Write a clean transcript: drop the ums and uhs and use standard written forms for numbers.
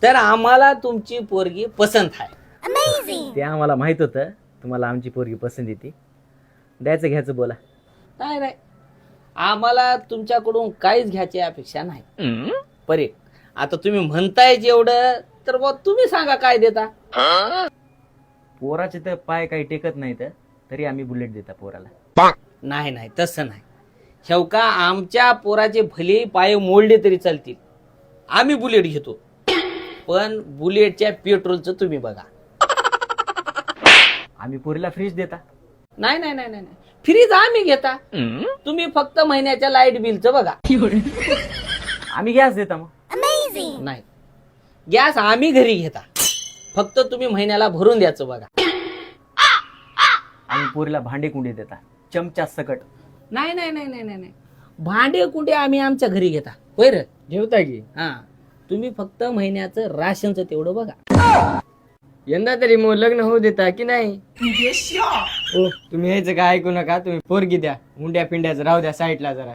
तर आम्हाला तुमची पोरगी पसंत आहे. ते आम्हाला माहित होतं तुम्हाला आमची पोरगी पसंत येते. द्यायचं घ्यायचं बोला. नाही नाही, आम्हाला तुमच्याकडून काहीच घ्यायची अपेक्षा नाही. परे आता तुम्ही म्हणताय जेवढं तर मग तुम्ही सांगा काय देता. पोराचे तर पाय काही टेकत नाही तर तरी आम्ही बुलेट देता पोराला. नाही नाही तसं नाही. शेवका आमच्या पोराचे भले पाय मोडले तरी चालतील, आम्ही बुलेट घेतो. पण बुलेटच्या पेट्रोलचं तुम्ही बघा. आम्ही पोरीला फ्रीज देता. नाही नाही नाही नाही, फ्रीज आम्ही घेता. तुम्ही फक्त महिन्याच्या लाईट बिलचं बघा. आम्ही गॅस देता मग. नाही, गॅस आम्ही घरी घेता. फक्त तुम्ही महिन्याला भरून द्यायचं बघा. आम्ही पोरीला भांडे कुंडे देता चमचा सकट. नाही नाही नाही नाही नाही, भांडे कुंडे आम्ही आमच्या घरी घेता. होय रे, जेवता की हा. तुम्ही फक्त महिन्याचं राशनचं तेवढं बघा. यंदा तरी मग लग्न होऊ देता की नाही? ओ तुम्ही यायचं काय ऐकू नका. तुम्ही पोरगी द्या, हुंड्या पिंड्याचं राहू द्या साईडला जरा.